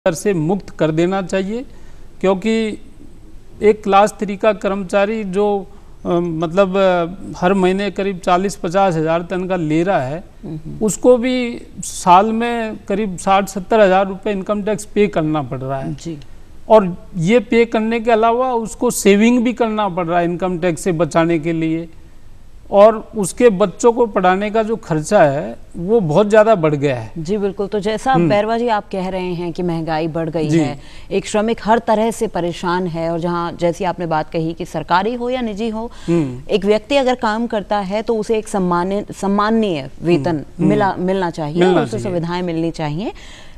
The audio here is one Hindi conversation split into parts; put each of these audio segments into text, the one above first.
से मुक्त कर देना चाहिए, क्योंकि एक क्लास 3 का कर्मचारी जो मतलब हर महीने करीब 40-50 हज़ार तनख्वाह ले रहा है, उसको भी साल में करीब 60-70 हज़ार रुपये इनकम टैक्स पे करना पड़ रहा है जी। और ये पे करने के अलावा उसको सेविंग भी करना पड़ रहा है इनकम टैक्स से बचाने के लिए, और उसके बच्चों को पढ़ाने का जो खर्चा है वो बहुत ज़्यादा बढ़ गया है। जी बिल्कुल। तो जैसा बैरवा जी आप कह रहे हैं कि महंगाई बढ़ गई है, एक श्रमिक हर तरह से परेशान है, और जहां जैसी आपने बात कही कि सरकारी हो या निजी हो, एक व्यक्ति अगर काम करता है तो उसे एक सम्माननीय वेतन मिलना चाहिए, उसे सुविधाएं मिलनी चाहिए।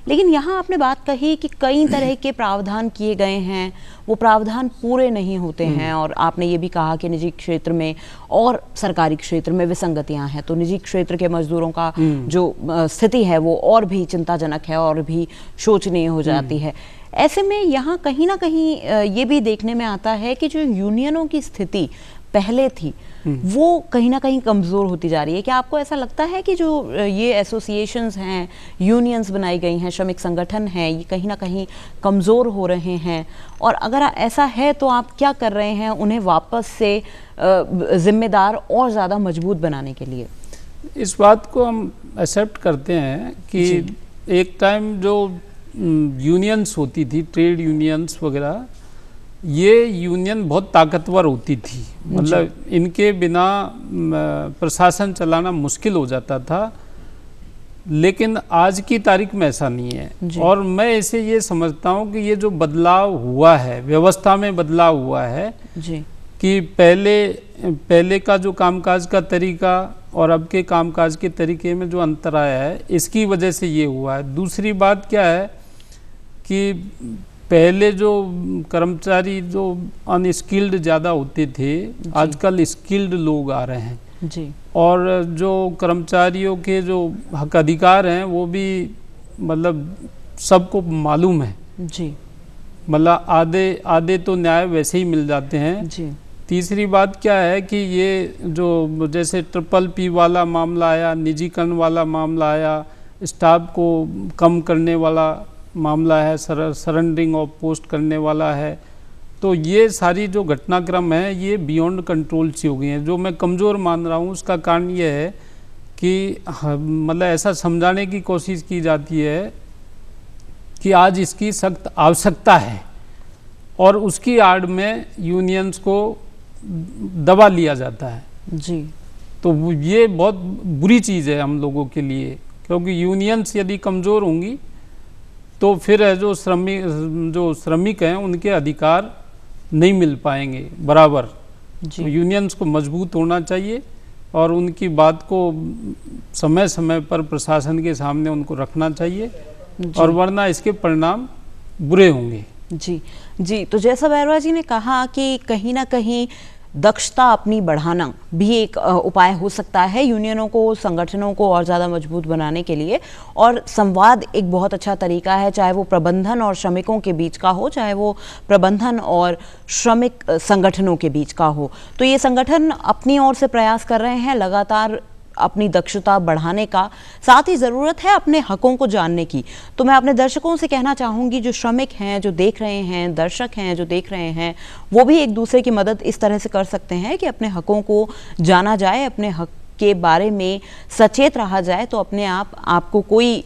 लेकिन यहाँ आपने बात कही कि कई तरह के प्रावधान किए गए हैं, वो प्रावधान पूरे नहीं होते हैं, और आपने ये भी कहा कि निजी क्षेत्र में और सरकारी क्षेत्र में विसंगतियां हैं। तो निजी क्षेत्र के मजदूरों का जो स्थिति है वो और भी चिंताजनक है और भी शोचनीय हो जाती है। ऐसे में यहाँ कहीं ना कहीं ये भी देखने में आता है कि जो यूनियनों की स्थिति पहले थी वो कहीं ना कहीं कमज़ोर होती जा रही है। क्या आपको ऐसा लगता है कि जो ये एसोसिएशंस हैं, यूनियंस बनाई गई हैं, श्रमिक संगठन हैं, ये कहीं ना कहीं कमज़ोर हो रहे हैं? और अगर ऐसा है तो आप क्या कर रहे हैं उन्हें वापस से जिम्मेदार और ज़्यादा मजबूत बनाने के लिए? इस बात को हम एक्सेप्ट करते हैं कि एक टाइम जो यूनियंस होती थी, ट्रेड यूनियंस वगैरह, ये यूनियन बहुत ताकतवर होती थी, मतलब इनके बिना प्रशासन चलाना मुश्किल हो जाता था। लेकिन आज की तारीख में ऐसा नहीं है, और मैं इसे ये समझता हूँ कि ये जो बदलाव हुआ है, व्यवस्था में बदलाव हुआ है जी, कि पहले का जो कामकाज का तरीका और अब के कामकाज के तरीके में जो अंतर आया है, इसकी वजह से ये हुआ है। दूसरी बात क्या है कि पहले जो कर्मचारी जो अनस्किल्ड ज़्यादा होते थे, आजकल स्किल्ड लोग आ रहे हैं जी, और जो कर्मचारियों के जो हक अधिकार हैं वो भी मतलब सबको मालूम है जी, मतलब आधे तो न्याय वैसे ही मिल जाते हैं जी। तीसरी बात क्या है कि ये जो जैसे PPP वाला मामला आया, निजीकरण वाला मामला आया, स्टाफ को कम करने वाला मामला है, सरेंडरिंग ऑफ पोस्ट करने वाला है, तो ये सारी जो घटनाक्रम है ये बियॉन्ड कंट्रोल सी हो गई हैं। जो मैं कमज़ोर मान रहा हूँ उसका कारण ये है कि मतलब ऐसा समझाने की कोशिश की जाती है कि आज इसकी सख्त आवश्यकता है, और उसकी आड़ में यूनियंस को दबा लिया जाता है जी। तो ये बहुत बुरी चीज़ है हम लोगों के लिए, क्योंकि यूनियंस यदि कमज़ोर होंगी तो फिर जो श्रमिक हैं उनके अधिकार नहीं मिल पाएंगे बराबर। तो यूनियंस को मजबूत होना चाहिए और उनकी बात को समय समय पर प्रशासन के सामने उनको रखना चाहिए, और वरना इसके परिणाम बुरे होंगे। जी जी। तो जैसा बैरवा जी ने कहा कि कहीं ना कहीं दक्षता अपनी बढ़ाना भी एक उपाय हो सकता है यूनियनों को, संगठनों को और ज़्यादा मजबूत बनाने के लिए, और संवाद एक बहुत अच्छा तरीका है, चाहे वो प्रबंधन और श्रमिकों के बीच का हो, चाहे वो प्रबंधन और श्रमिक संगठनों के बीच का हो। तो ये संगठन अपनी ओर से प्रयास कर रहे हैं लगातार अपनी दक्षता बढ़ाने का, साथ ही ज़रूरत है अपने हकों को जानने की। तो मैं अपने दर्शकों से कहना चाहूँगी, जो श्रमिक हैं, जो देख रहे हैं, दर्शक हैं जो देख रहे हैं, वो भी एक दूसरे की मदद इस तरह से कर सकते हैं कि अपने हकों को जाना जाए, अपने हक के बारे में सचेत रहा जाए, तो अपने आपको कोई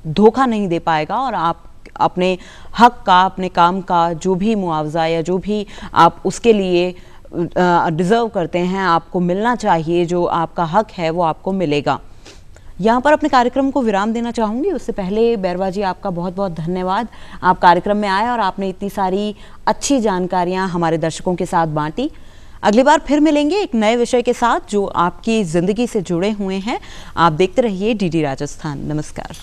धोखा नहीं दे पाएगा, और आप अपने हक का, अपने काम का जो भी मुआवजा या जो भी आप उसके लिए डिज़र्व करते हैं, आपको मिलना चाहिए, जो आपका हक है वो आपको मिलेगा। यहाँ पर अपने कार्यक्रम को विराम देना चाहूँगी। उससे पहले बैरवा जी आपका बहुत बहुत धन्यवाद, आप कार्यक्रम में आए और आपने इतनी सारी अच्छी जानकारियाँ हमारे दर्शकों के साथ बांटी। अगली बार फिर मिलेंगे एक नए विषय के साथ जो आपकी ज़िंदगी से जुड़े हुए हैं। आप देखते रहिए DD राजस्थान। नमस्कार।